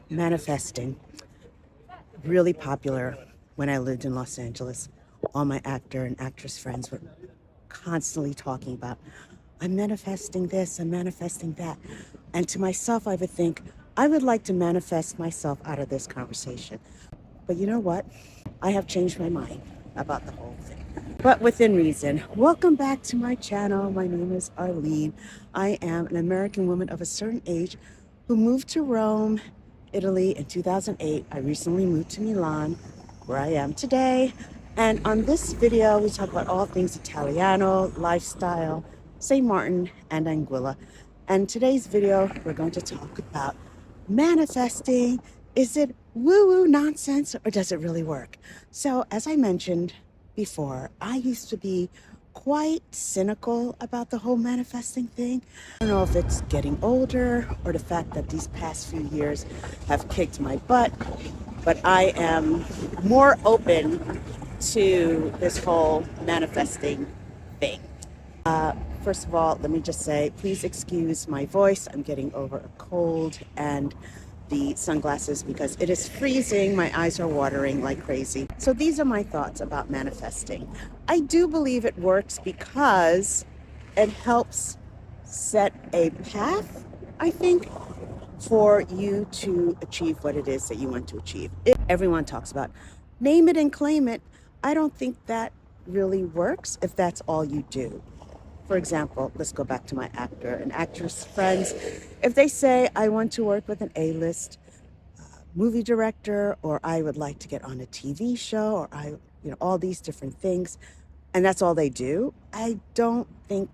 Manifesting, really popular when I lived in Los Angeles. All my actor and actress friends were constantly talking about, I'm manifesting this, I'm manifesting that. And to myself, I would think, I would like to manifest myself out of this conversation. But you know what? I have changed my mind about the whole thing. But within reason. Welcome back to my channel. My name is Arlene. I am an American woman of a certain age who moved to Rome, Italy in 2008. I recently moved to Milan, where I am today. And on this video, we talk about all things Italiano, lifestyle, St. Martin, and Anguilla. And today's video, we're going to talk about manifesting. Is it woo-woo nonsense or does it really work? So as I mentioned before, I used to be quite cynical about the whole manifesting thing. I don't know if it's getting older or the fact that these past few years have kicked my butt, but I am more open to this whole manifesting thing. First of all, let me just say, please excuse my voice. I'm getting over a cold and the sunglasses because it is freezing. My eyes are watering like crazy. So these are my thoughts about manifesting. I do believe it works because it helps set a path, I think, for you to achieve what it is that you want to achieve. Everyone talks about name it and claim it. I don't think that really works if that's all you do. For example, let's go back to my actor and actress friends. If they say, I want to work with an A-list movie director, or I would like to get on a TV show, or all these different things, and that's all they do, I don't think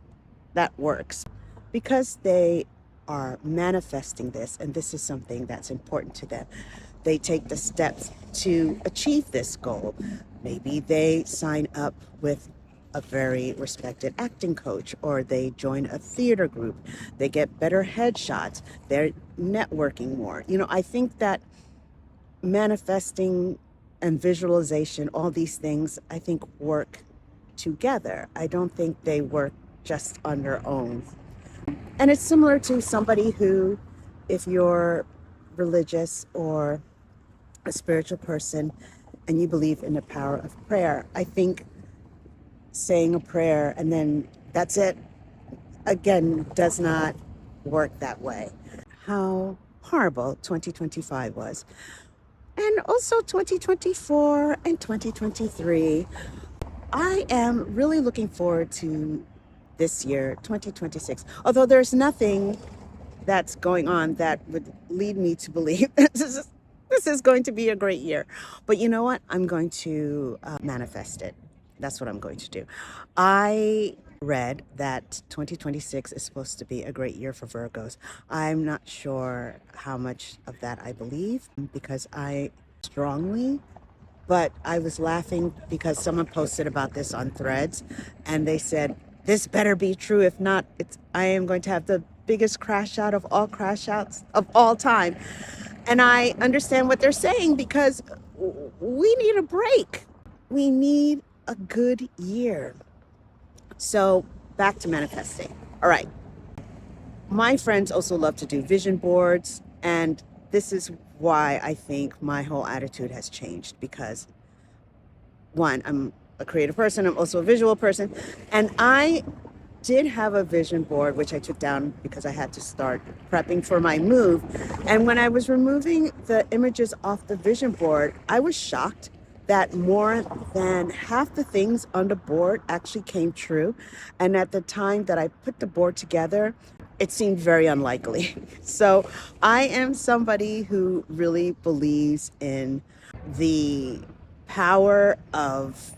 that works because they are manifesting this, and this is something that's important to them. They take the steps to achieve this goal. Maybe they sign up with a very respected acting coach, or they join a theater group. They get better headshots. They're networking more. I think that manifesting and visualization, all these things, I think work together. I don't think they work just on their own. And it's similar to somebody who, if you're religious or a spiritual person and you believe in the power of prayer, I think saying a prayer and then that's it, again, does not work that way. How horrible 2025 was. And also 2024 and 2023. I am really looking forward to this year, 2026. Although there's nothing that's going on that would lead me to believe this is going to be a great year. But you know what? I'm going to manifest it. That's what I'm going to do. I read that 2026 is supposed to be a great year for Virgos. I'm not sure how much of that I believe because I strongly, but I was laughing because someone posted about this on Threads and they said, this better be true. If not, I am going to have the biggest crash out of all crash outs of all time. And I understand what they're saying because we need a break. We need a good year. So back to manifesting. All right. My friends also love to do vision boards. And this is why I think my whole attitude has changed because one, I'm a creative person. I'm also a visual person. And I did have a vision board, which I took down because I had to start prepping for my move. And when I was removing the images off the vision board, I was shocked that more than half the things on the board actually came true. And at the time that I put the board together, it seemed very unlikely. So I am somebody who really believes in the power of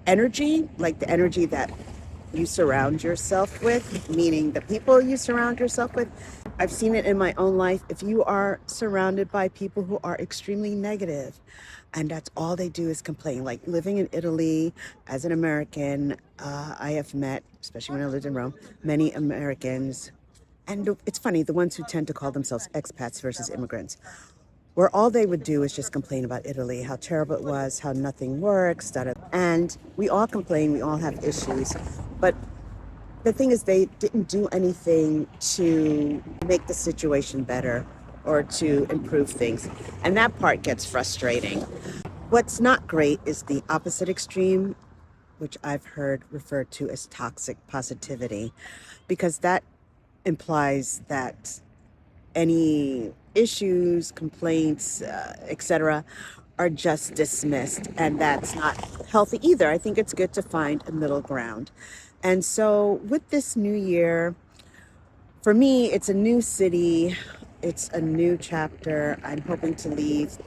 energy, like the energy that you surround yourself with, meaning the people you surround yourself with. I've seen it in my own life. If you are surrounded by people who are extremely negative and that's all they do is complain, like living in Italy as an American, I have met, especially when I lived in Rome, many Americans. And it's funny, the ones who tend to call themselves expats versus immigrants, where all they would do is just complain about Italy, how terrible it was, how nothing works, and we all complain, we all have issues. But the thing is, they didn't do anything to make the situation better or to improve things. And that part gets frustrating. What's not great is the opposite extreme, which I've heard referred to as toxic positivity, because that implies that any issues, complaints, etc., are just dismissed, and that's not healthy either. I think it's good to find a middle ground. And so, with this new year, for me, it's a new city, it's a new chapter. I'm hoping to leave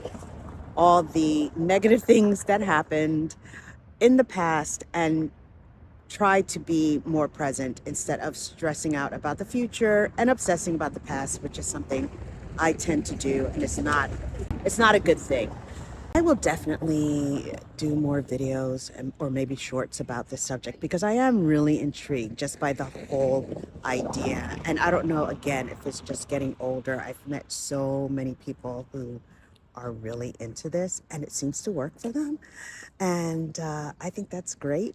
all the negative things that happened in the past and try to be more present instead of stressing out about the future and obsessing about the past, which is something I tend to do, and it's not a good thing. I will definitely do more videos or maybe shorts about this subject because I am really intrigued just by the whole idea. And I don't know, again, if it's just getting older. I've met so many people who are really into this and it seems to work for them. And I think that's great.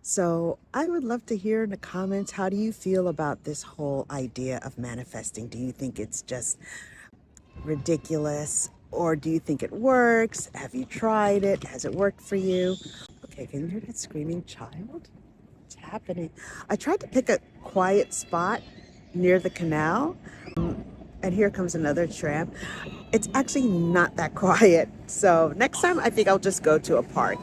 So I would love to hear in the comments, how do you feel about this whole idea of manifesting? Do you think it's just ridiculous, or do you think it works? Have you tried it? Has it worked for you? Okay, can you hear that screaming child? What's happening? I tried to pick a quiet spot near the canal, and here comes another tram. It's actually not that quiet. So next time I think I'll just go to a park.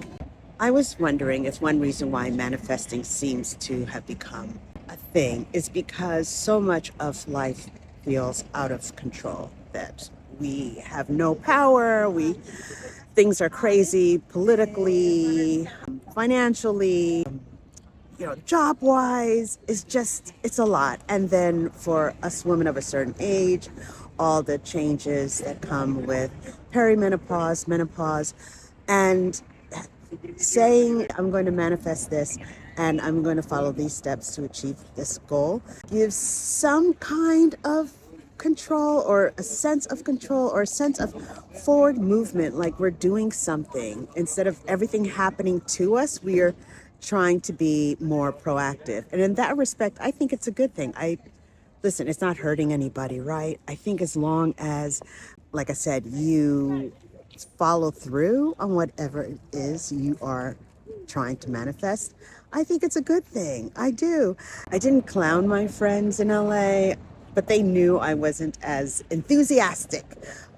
I was wondering if one reason why manifesting seems to have become a thing is because so much of life feels out of control, that we have no power, things are crazy politically, financially, job wise. It's a lot. And then for us women of a certain age, all the changes that come with perimenopause, menopause, and saying I'm going to manifest this and I'm going to follow these steps to achieve this goal gives some kind of control, or a sense of control, or a sense of forward movement, like we're doing something. Instead of everything happening to us, we are trying to be more proactive. And in that respect, I think it's a good thing. Listen, it's not hurting anybody, right? I think as long as, like I said, you follow through on whatever it is you are trying to manifest, I think it's a good thing. I do. I didn't clown my friends in LA, but they knew I wasn't as enthusiastic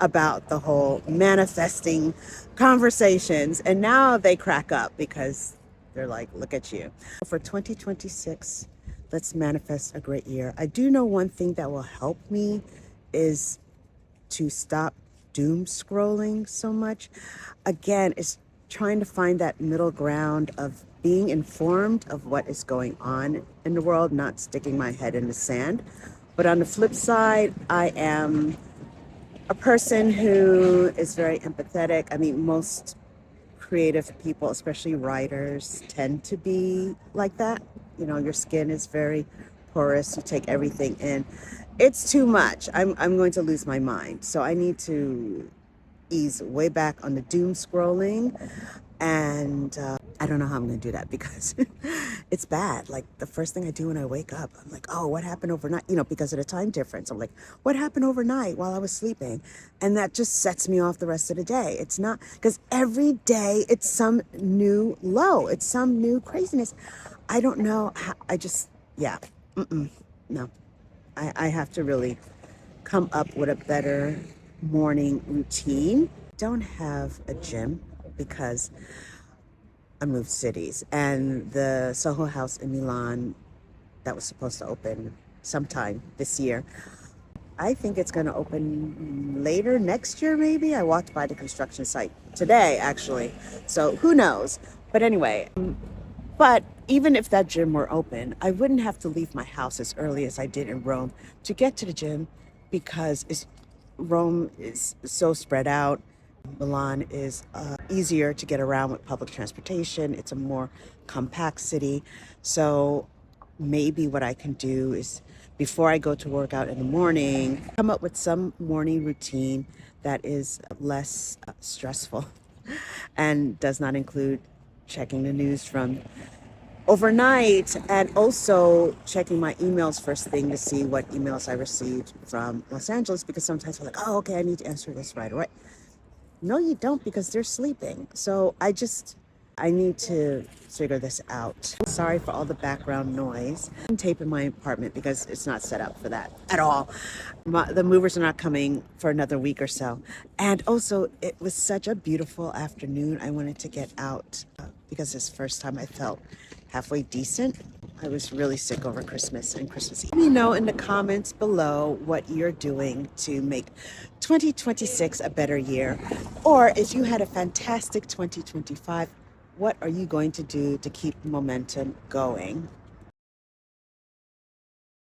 about the whole manifesting conversations. And now they crack up because they're like, look at you. For 2026, let's manifest a great year. I do know one thing that will help me is to stop doom scrolling so much. Again, it's trying to find that middle ground of being informed of what is going on in the world, not sticking my head in the sand. But on the flip side, I am a person who is very empathetic. I mean, most creative people, especially writers, tend to be like that. Your skin is very porous, you take everything in. It's too much. I'm going to lose my mind. So I need to ease way back on the doom scrolling. And I don't know how I'm going to do that because it's bad. Like the first thing I do when I wake up, I'm like, oh, what happened overnight? Because of the time difference. I'm like, what happened overnight while I was sleeping? And that just sets me off the rest of the day. It's not, because every day it's some new low. It's some new craziness. I don't know. Yeah. No. I have to really come up with a better morning routine. Don't have a gym because I moved cities, and the Soho House in Milan that was supposed to open sometime this year, I think it's going to open later next year, maybe. I walked by the construction site today, actually, so who knows. But anyway, but even if that gym were open, I wouldn't have to leave my house as early as I did in Rome to get to the gym, because Rome is so spread out. Milan is easier to get around with public transportation. It's a more compact city. So maybe what I can do is, before I go to work out in the morning, come up with some morning routine that is less stressful and does not include checking the news from overnight, and also checking my emails first thing to see what emails I received from Los Angeles, because sometimes I'm like, oh, okay, I need to answer this right away. No, you don't, because they're sleeping. So I need to figure this out. Sorry for all the background noise. I'm taping my apartment because it's not set up for that at all. The movers are not coming for another week or so. And also, it was such a beautiful afternoon. I wanted to get out because it's the first time I felt halfway decent. I was really sick over Christmas and Christmas Eve. Let me know in the comments below what you're doing to make 2026 a better year. Or if you had a fantastic 2025, what are you going to do to keep momentum going?